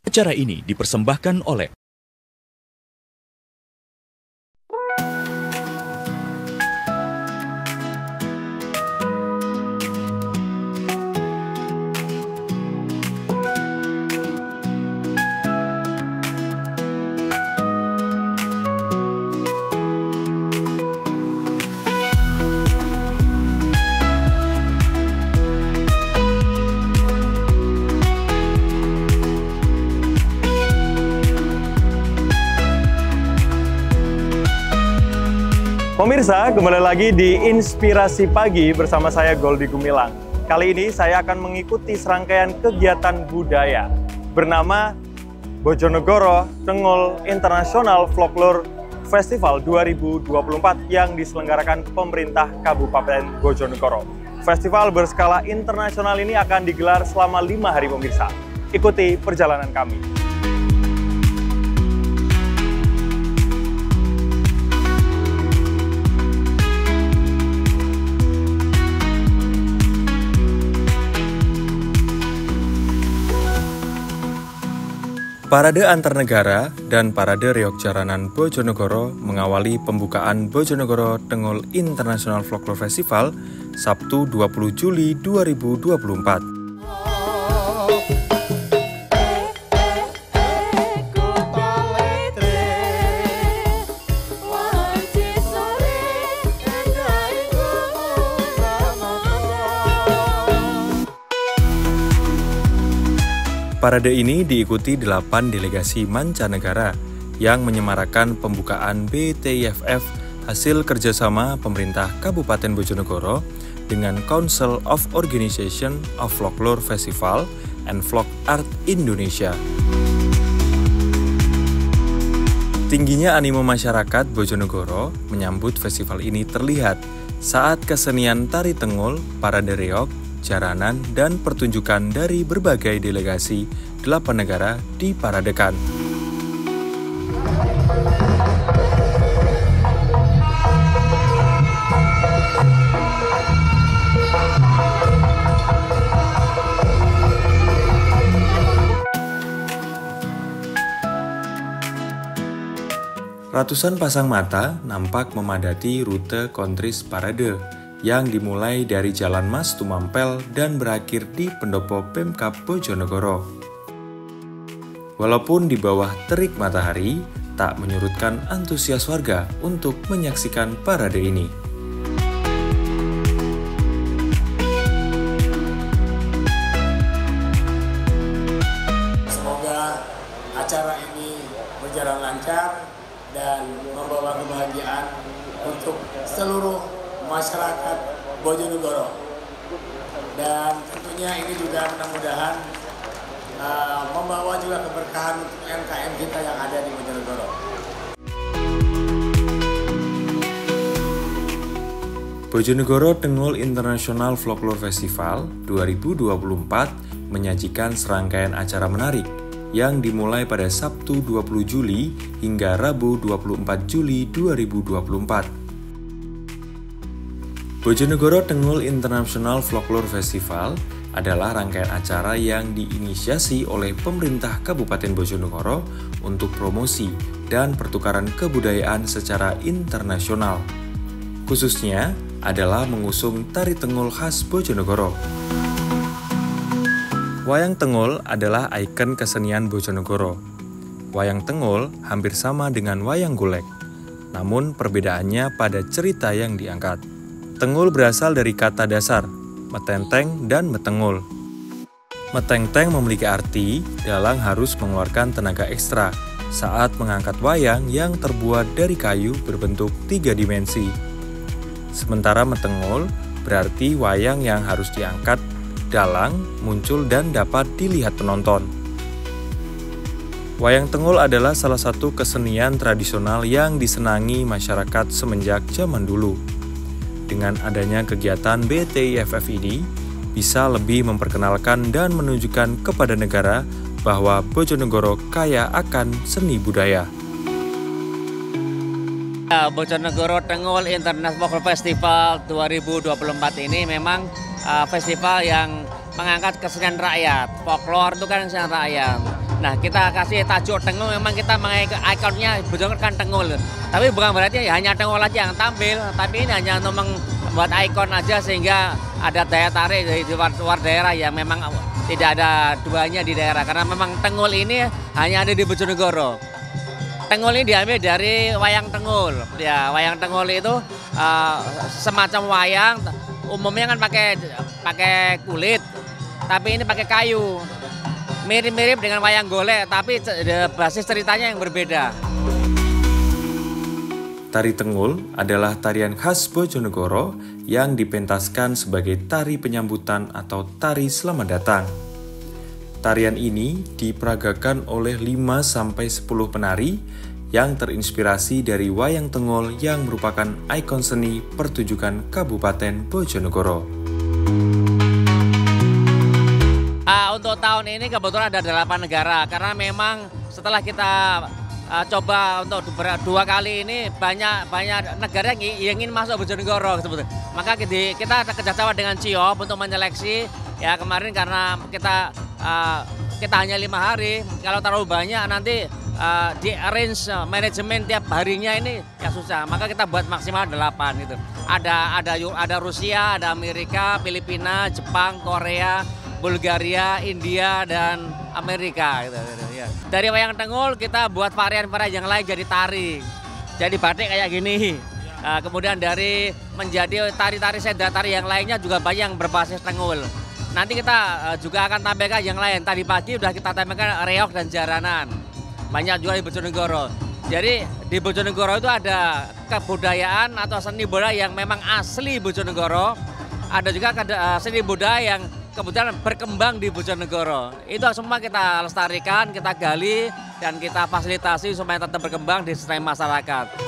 Acara ini dipersembahkan oleh Pemirsa, kembali lagi di Inspirasi Pagi bersama saya Goldi Gumilang. Kali ini saya akan mengikuti serangkaian kegiatan budaya bernama Bojonegoro Tengul International Folklore Festival 2024 yang diselenggarakan pemerintah Kabupaten Bojonegoro. Festival berskala internasional ini akan digelar selama 5 hari pemirsa. Ikuti perjalanan kami. Parade antar negara dan Parade Reog Jaranan Bojonegoro mengawali pembukaan Bojonegoro Tengul International Folklore Festival Sabtu 20 Juli 2024. Parade ini diikuti 8 delegasi mancanegara yang menyemarakan pembukaan BTIFF hasil kerjasama pemerintah Kabupaten Bojonegoro dengan Council of Organization of Folklore Festival and Folk Art Indonesia. Tingginya animo masyarakat Bojonegoro menyambut festival ini terlihat saat kesenian tari tengul, parade reog, jaranan, dan pertunjukan dari berbagai delegasi 8 negara diparadekan. Ratusan pasang mata nampak memadati rute Kontris Parade yang dimulai dari Jalan Mas Tumampel dan berakhir di Pendopo Pemkab Bojonegoro. Walaupun di bawah terik matahari, tak menyurutkan antusias warga untuk menyaksikan parade ini. Semoga acara ini berjalan lancar dan membawa kebahagiaan untuk seluruh masyarakat Bojonegoro, dan tentunya ini juga mudah-mudahan membawa juga keberkahan untuk UMKM kita yang ada di Bojonegoro. Bojonegoro Tengul International Folklore Festival 2024 menyajikan serangkaian acara menarik yang dimulai pada Sabtu 20 Juli hingga Rabu 24 Juli 2024. Bojonegoro Tengul International Folklore Festival adalah rangkaian acara yang diinisiasi oleh pemerintah Kabupaten Bojonegoro untuk promosi dan pertukaran kebudayaan secara internasional. Khususnya adalah mengusung tari tengul khas Bojonegoro. Wayang tengul adalah ikon kesenian Bojonegoro. Wayang tengul hampir sama dengan wayang golek, namun perbedaannya pada cerita yang diangkat. Tengul berasal dari kata dasar, metenteng dan metengul. Metenteng memiliki arti dalang harus mengeluarkan tenaga ekstra saat mengangkat wayang yang terbuat dari kayu berbentuk 3 dimensi. Sementara metengul berarti wayang yang harus diangkat dalang, muncul dan dapat dilihat penonton. Wayang tengul adalah salah satu kesenian tradisional yang disenangi masyarakat semenjak zaman dulu. Dengan adanya kegiatan BTIFF ini, bisa lebih memperkenalkan dan menunjukkan kepada negara bahwa Bojonegoro kaya akan seni budaya. Bojonegoro Tengul International Folklore Festival 2024 ini memang festival yang mengangkat kesenian rakyat. Folklore itu kan kesenian rakyat. Nah, kita kasih tajuk Tengul, memang kita ikonnya Bojonegoro kan Tengul. Tapi bukan berarti hanya Tengul aja yang tampil, tapi ini hanya untuk membuat ikon aja sehingga ada daya tarik dari luar daerah yang memang tidak ada duanya di daerah. Karena memang Tengul ini hanya ada di Bojonegoro. Tengul ini diambil dari wayang Tengul. Ya, wayang Tengul itu semacam wayang, umumnya kan pakai kulit, tapi ini pakai kayu. Mirip-mirip dengan wayang golek, tapi basis ceritanya yang berbeda. Tari Tengul adalah tarian khas Bojonegoro yang dipentaskan sebagai tari penyambutan atau tari selamat datang. Tarian ini diperagakan oleh 5-10 penari yang terinspirasi dari wayang Tengul yang merupakan ikon seni pertunjukan Kabupaten Bojonegoro. Untuk tahun ini kebetulan ada 8 negara, karena memang setelah kita coba untuk 2 kali ini banyak negara yang ingin masuk Bojonegoro sebetulnya. Maka kita kerjasama dengan CIOP untuk menyeleksi. Ya, kemarin karena kita hanya 5 hari, kalau terlalu banyak nanti di arrange manajemen tiap harinya ini ya susah. Maka kita buat maksimal 8 gitu. Ada Rusia, ada Amerika, Filipina, Jepang, Korea, Bulgaria, India, dan Amerika gitu, ya. Dari wayang Tengul kita buat varian-varian yang lain jadi tari. Jadi batik kayak gini. Kemudian dari menjadi tari-tari sendra tari yang lainnya juga banyak yang berbasis Tengul. Nanti kita juga akan tampilkan yang lain. Tadi pagi sudah kita tampilkan reog dan jaranan. Banyak juga di Bojonegoro. Jadi di Bojonegoro itu ada kebudayaan atau seni budaya yang memang asli Bojonegoro. Ada juga seni budaya yang kemudian berkembang di Bojonegoro. Itu semua kita lestarikan, kita gali, dan kita fasilitasi supaya tetap berkembang di sistem masyarakat.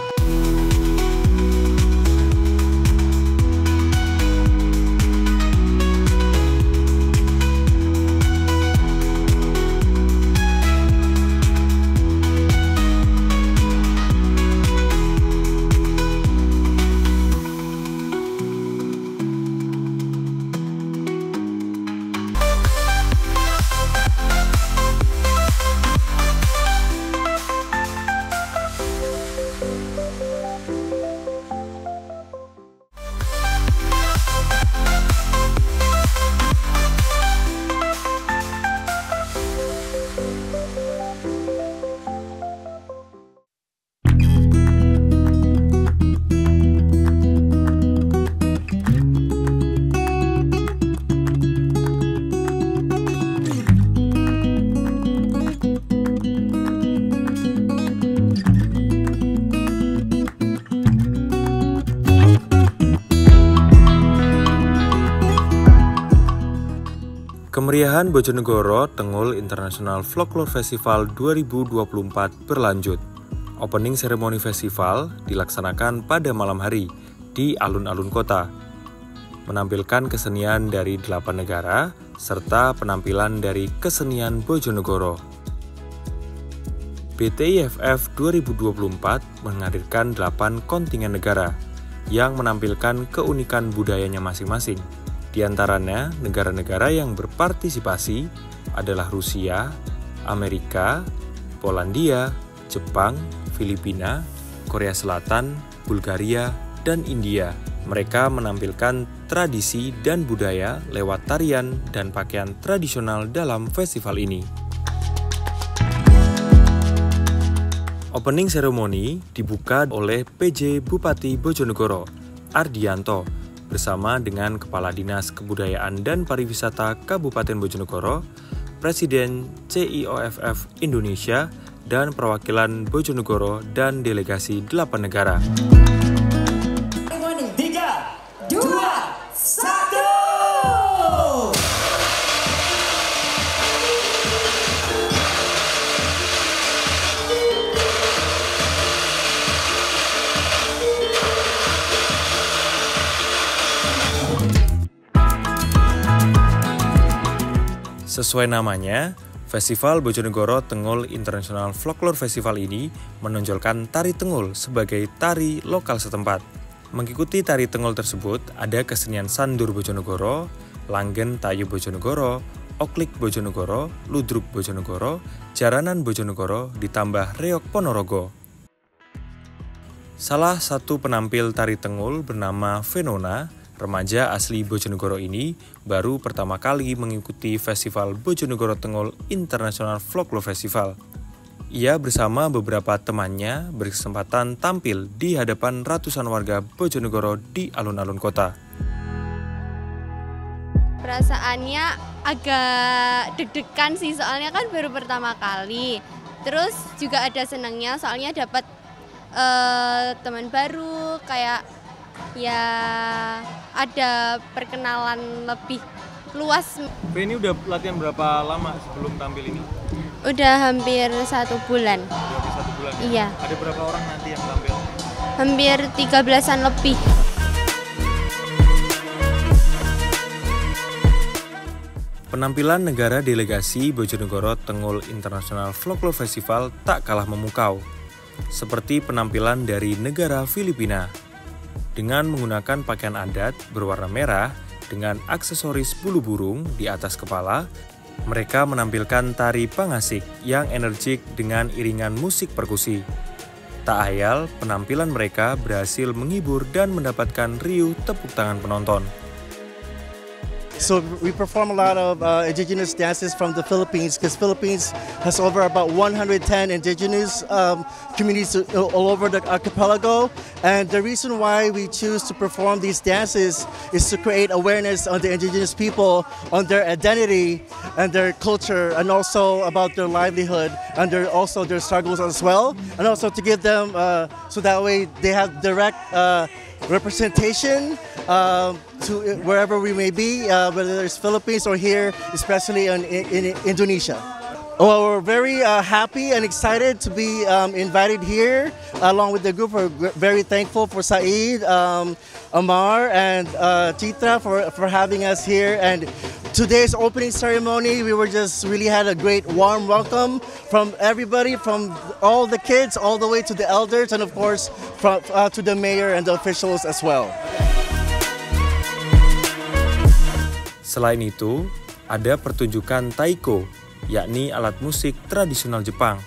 Kemeriahan Bojonegoro Tengul International Folklore Festival 2024 berlanjut. Opening seremoni festival dilaksanakan pada malam hari di alun-alun kota, menampilkan kesenian dari 8 negara serta penampilan dari kesenian Bojonegoro. BTIFF 2024 menghadirkan 8 kontingen negara yang menampilkan keunikan budayanya masing-masing. Di antaranya, negara-negara yang berpartisipasi adalah Rusia, Amerika, Polandia, Jepang, Filipina, Korea Selatan, Bulgaria, dan India. Mereka menampilkan tradisi dan budaya lewat tarian dan pakaian tradisional dalam festival ini. Opening ceremony dibuka oleh PJ Bupati Bojonegoro, Ardianto, bersama dengan Kepala Dinas Kebudayaan dan Pariwisata Kabupaten Bojonegoro, Presiden CIOFF Indonesia, dan perwakilan Bojonegoro dan delegasi 8 negara. 3, 2, 1. Sesuai namanya, Festival Bojonegoro Tengul International Folklore Festival ini menonjolkan tari Tengul sebagai tari lokal setempat. Mengikuti tari Tengul tersebut ada kesenian Sandur Bojonegoro, Langgen Tayu Bojonegoro, Oklik Bojonegoro, Ludruk Bojonegoro, Jaranan Bojonegoro, ditambah Reog Ponorogo. Salah satu penampil tari Tengul bernama Venona, remaja asli Bojonegoro ini baru pertama kali mengikuti Festival Bojonegoro Tengul International Folklore Festival. Ia bersama beberapa temannya berkesempatan tampil di hadapan ratusan warga Bojonegoro di alun-alun kota. Perasaannya agak deg-degan sih, soalnya kan baru pertama kali. Terus juga ada senangnya soalnya dapat teman baru, kayak ya ada perkenalan lebih luas. Ini udah latihan berapa lama sebelum tampil ini? Udah hampir 1 bulan. Udah hampir 1 bulan ya? Iya. Ada berapa orang nanti yang tampil? Hampir 13-an lebih. Penampilan negara delegasi Bojonegoro Tengul International Folklore Festival tak kalah memukau, seperti penampilan dari negara Filipina. Dengan menggunakan pakaian adat berwarna merah dengan aksesoris bulu burung di atas kepala, mereka menampilkan tari pangasik yang energik dengan iringan musik perkusi. Tak ayal, penampilan mereka berhasil menghibur dan mendapatkan riuh tepuk tangan penonton. So we perform a lot of indigenous dances from the Philippines, because Philippines has over about 110 indigenous communities all over the archipelago. And the reason why we choose to perform these dances is to create awareness on the indigenous people, on their identity and their culture, and also about their livelihood and also their struggles as well. And also to give them, so that way they have direct representation to wherever we may be, whether it's Philippines or here, especially in Indonesia. Well, we're very happy and excited to be invited here along with the group. We're very thankful for Saeed, Amar, and Chitra for having us here. And today's opening ceremony, we were just really had a great warm welcome from everybody, from all the kids all the way to the elders, and of course to the mayor and the officials as well. Selain itu, ada pertunjukan taiko, yakni alat musik tradisional Jepang.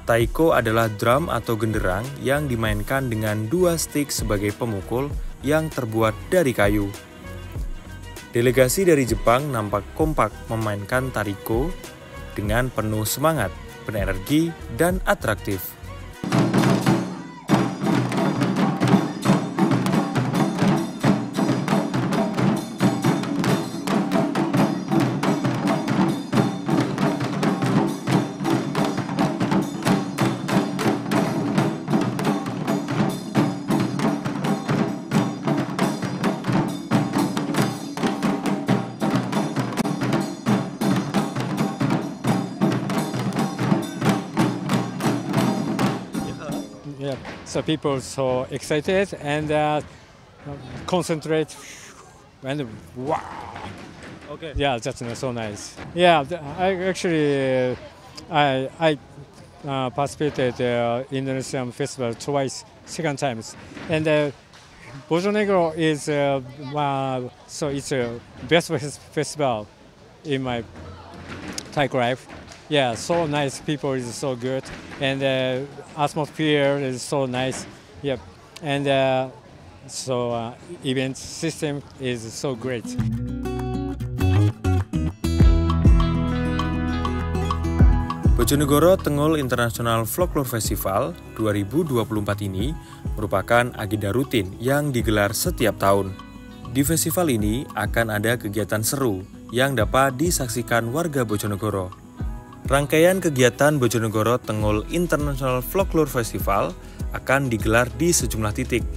Taiko adalah drum atau genderang yang dimainkan dengan 2 stik sebagai pemukul yang terbuat dari kayu. Delegasi dari Jepang nampak kompak memainkan tariko dengan penuh semangat, berenergi, dan atraktif. Yeah, so people so excited and concentrate and wow. Okay. Yeah, that's so nice. Yeah, I actually participated in Indonesian festival twice, 2nd times, and Bojonegoro is so it's a best festival in my Thai life. Yeah, so nice. People is so good, and atmosphere is so nice. Yep, and so event system is so great. Bojonegoro Tengul International Folklore Festival 2024 ini merupakan agenda rutin yang digelar setiap tahun. Di festival ini akan ada kegiatan seru yang dapat disaksikan warga Bojonegoro. Rangkaian kegiatan Bojonegoro Tengul International Folklore Festival akan digelar di sejumlah titik.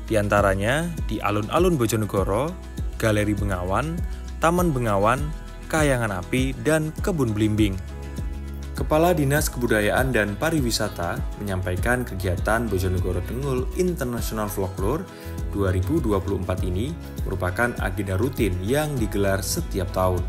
Di antaranya di alun-alun Bojonegoro, Galeri Bengawan, Taman Bengawan, Kayangan Api, dan Kebun Belimbing. Kepala Dinas Kebudayaan dan Pariwisata menyampaikan kegiatan Bojonegoro Tengul International Folklore 2024 ini merupakan agenda rutin yang digelar setiap tahun.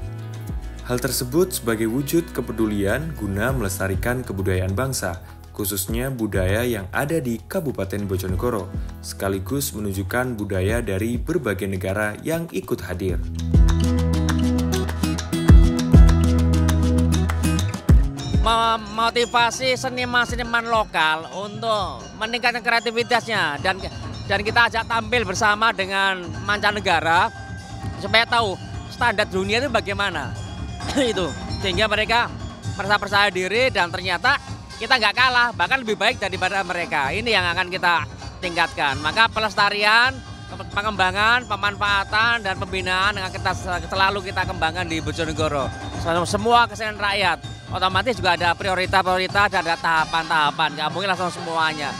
Hal tersebut sebagai wujud kepedulian guna melestarikan kebudayaan bangsa, khususnya budaya yang ada di Kabupaten Bojonegoro, sekaligus menunjukkan budaya dari berbagai negara yang ikut hadir. memotivasi seniman-seniman lokal untuk meningkatkan kreativitasnya dan kita ajak tampil bersama dengan mancanegara supaya tahu standar dunia itu bagaimana. Itu sehingga mereka merasa percaya diri dan ternyata kita nggak kalah, bahkan lebih baik daripada mereka. Ini yang akan kita tingkatkan. Maka pelestarian, pengembangan, pemanfaatan dan pembinaan yang kita selalu kita kembangkan di Bojonegoro. Semua kesenian rakyat otomatis juga ada prioritas-prioritas dan ada tahapan-tahapan. Nggak mungkin langsung semuanya.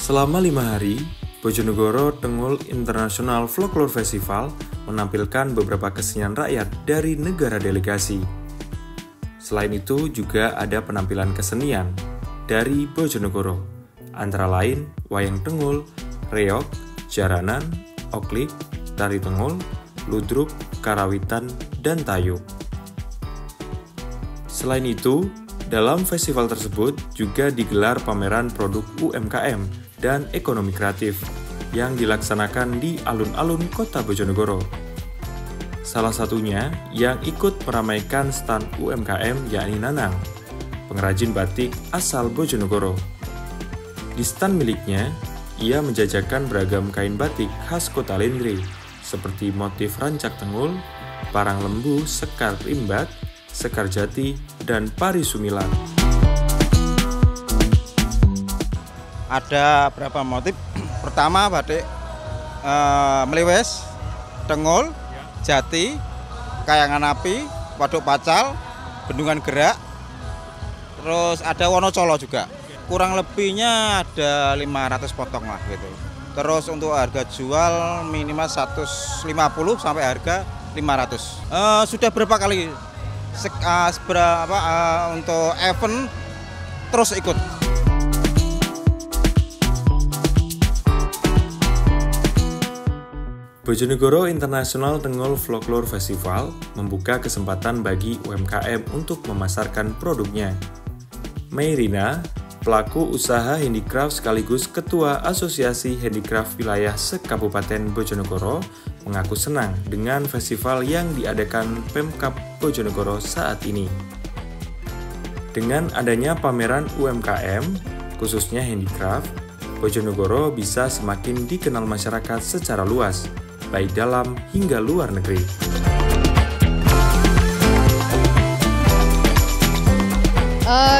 Selama 5 hari, Bojonegoro Tengul International Folklore Festival menampilkan beberapa kesenian rakyat dari negara delegasi. Selain itu juga ada penampilan kesenian dari Bojonegoro, antara lain wayang tengul, reog, jaranan, oklik, tari tengul, ludruk, karawitan, dan tayub. Selain itu, dalam festival tersebut juga digelar pameran produk UMKM dan ekonomi kreatif yang dilaksanakan di alun-alun kota Bojonegoro. Salah satunya yang ikut meramaikan stand UMKM yakni Nanang, pengrajin batik asal Bojonegoro. Di stand miliknya, ia menjajakan beragam kain batik khas kota Lendre, seperti motif rancak tengul, parang lembu, sekar rimbat, sekar jati, dan pari sumilan. Ada berapa motif? Pertama batik melewes, tengul, jati, kayangan api, waduk pacal, bendungan gerak, terus ada wonocolo juga. Kurang lebihnya ada 500 potong lah gitu. Terus untuk harga jual minimal 150 sampai harga 500. Sudah berapa kali untuk event terus ikut. Bojonegoro International Tengul Folklore Festival membuka kesempatan bagi UMKM untuk memasarkan produknya. Mayrina, pelaku usaha handicraft sekaligus Ketua Asosiasi Handicraft Wilayah se-Kabupaten Bojonegoro, mengaku senang dengan festival yang diadakan Pemkab Bojonegoro saat ini. Dengan adanya pameran UMKM, khususnya handicraft, Bojonegoro bisa semakin dikenal masyarakat secara luas, baik dalam hingga luar negeri.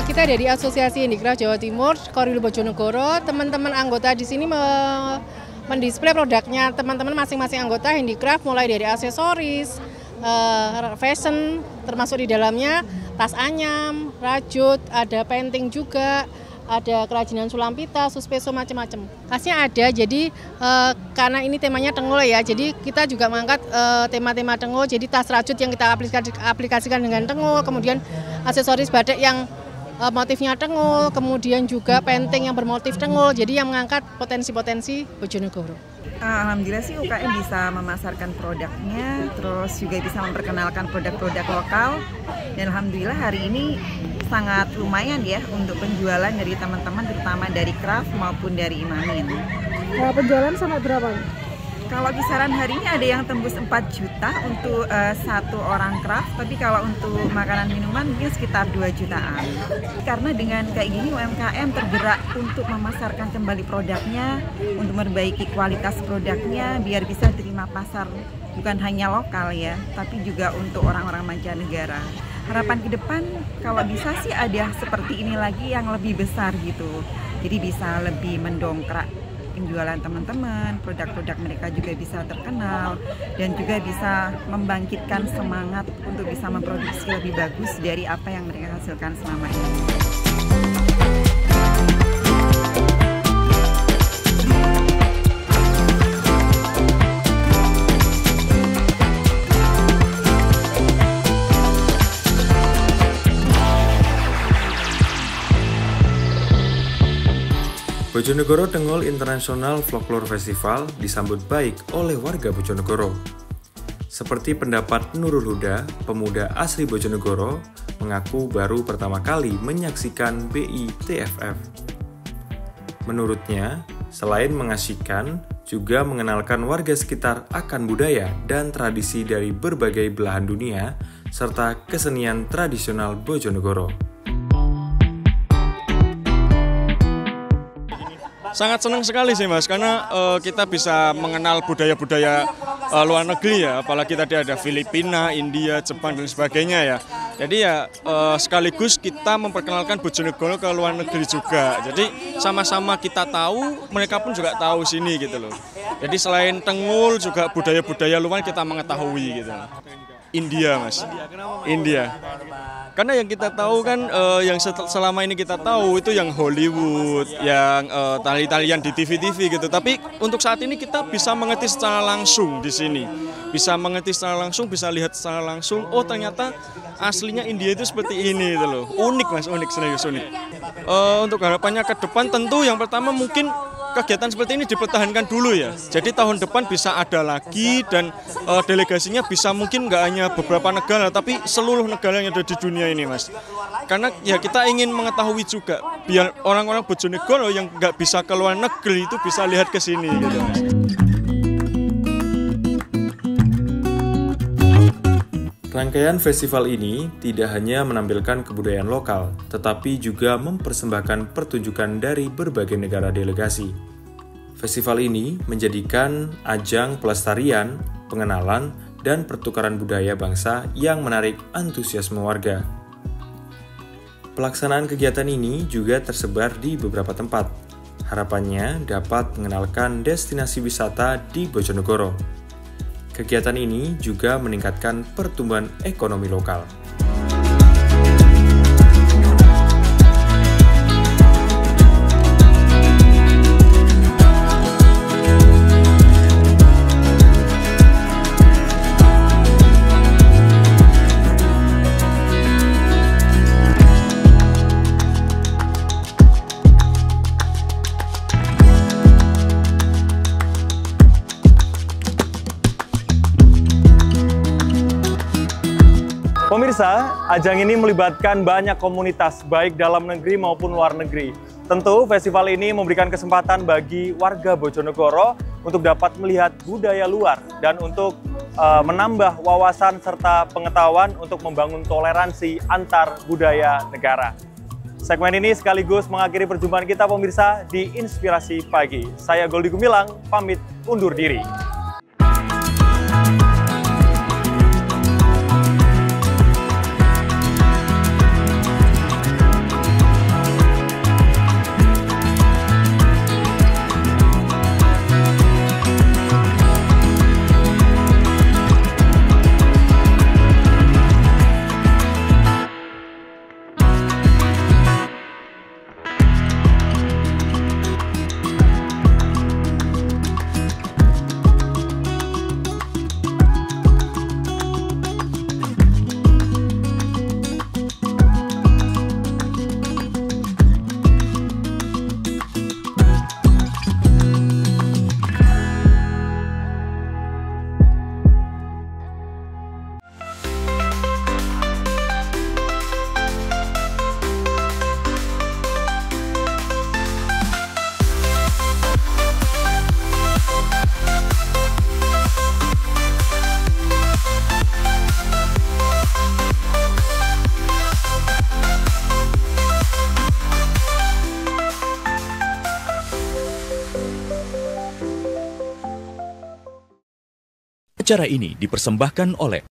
Kita dari Asosiasi Handicraft Jawa Timur, Koridor Bojonegoro, teman-teman anggota di sini mendisplay produknya teman-teman masing-masing anggota handicraft, mulai dari aksesoris, fashion, termasuk di dalamnya tas anyam, rajut, ada painting juga, ada kerajinan sulam pita, suspeso, macam-macam. Khasnya ada, jadi karena ini temanya tengul ya, jadi kita juga mengangkat tema-tema tengul, jadi tas rajut yang kita aplikasikan dengan tengul, kemudian aksesoris batik yang motifnya tengul, kemudian juga painting yang bermotif tengul, jadi yang mengangkat potensi-potensi Bojonegoro. Alhamdulillah sih UKM bisa memasarkan produknya, terus juga bisa memperkenalkan produk-produk lokal, dan alhamdulillah hari ini sangat lumayan ya untuk penjualan dari teman-teman, terutama dari craft maupun dari Imamin. Penjualan sampai berapa? Kalau kisaran hari ini ada yang tembus 4 juta untuk satu orang craft, tapi kalau untuk makanan minuman mungkin sekitar 2 jutaan. Karena dengan kayak gini UMKM tergerak untuk memasarkan kembali produknya, untuk memperbaiki kualitas produknya biar bisa terima pasar bukan hanya lokal ya, tapi juga untuk orang-orang mancanegara. Harapan ke depan kalau bisa sih ada seperti ini lagi yang lebih besar gitu. Jadi bisa lebih mendongkrak penjualan teman-teman, produk-produk mereka juga bisa terkenal, dan juga bisa membangkitkan semangat untuk bisa memproduksi lebih bagus dari apa yang mereka hasilkan selama ini. Bojonegoro Tengul International Folklore Festival disambut baik oleh warga Bojonegoro. Seperti pendapat Nurul Huda, pemuda asli Bojonegoro, mengaku baru pertama kali menyaksikan BITFF. Menurutnya, selain mengasyikan, juga mengenalkan warga sekitar akan budaya dan tradisi dari berbagai belahan dunia, serta kesenian tradisional Bojonegoro. Sangat senang sekali sih Mas, karena kita bisa mengenal budaya-budaya luar negeri ya, apalagi tadi ada Filipina, India, Jepang dan sebagainya ya. Jadi ya sekaligus kita memperkenalkan Bojonegoro ke luar negeri juga. Jadi sama-sama kita tahu, mereka pun juga tahu sini gitu loh. Jadi selain Tengul juga budaya-budaya luar kita mengetahui gitu. India Mas, India. Karena yang kita tahu kan, yang selama ini kita tahu itu yang Hollywood, yang tali-talian di TV-TV gitu. Tapi untuk saat ini kita bisa mengerti secara langsung di sini. Bisa mengerti secara langsung, bisa lihat secara langsung. Oh ternyata aslinya India itu seperti ini gitu loh. Unik Mas, unik, serius unik. Untuk harapannya ke depan tentu yang pertama mungkin kegiatan seperti ini dipertahankan dulu ya. Jadi tahun depan bisa ada lagi dan delegasinya bisa mungkin nggak hanya beberapa negara, tapi seluruh negara yang ada di dunia ini Mas. Karena ya kita ingin mengetahui juga, biar orang-orang Bojonegoro yang nggak bisa ke luar negeri itu bisa lihat ke sini gitu Mas. Rangkaian festival ini tidak hanya menampilkan kebudayaan lokal, tetapi juga mempersembahkan pertunjukan dari berbagai negara delegasi. Festival ini menjadikan ajang pelestarian, pengenalan, dan pertukaran budaya bangsa yang menarik antusiasme warga. Pelaksanaan kegiatan ini juga tersebar di beberapa tempat. Harapannya dapat mengenalkan destinasi wisata di Bojonegoro. Kegiatan ini juga meningkatkan pertumbuhan ekonomi lokal. Pemirsa, ajang ini melibatkan banyak komunitas, baik dalam negeri maupun luar negeri. Tentu, festival ini memberikan kesempatan bagi warga Bojonegoro untuk dapat melihat budaya luar dan untuk menambah wawasan serta pengetahuan untuk membangun toleransi antar budaya negara. Segmen ini sekaligus mengakhiri perjumpaan kita pemirsa di Inspirasi Pagi. Saya Goldi Gumilang, pamit undur diri. Acara ini dipersembahkan oleh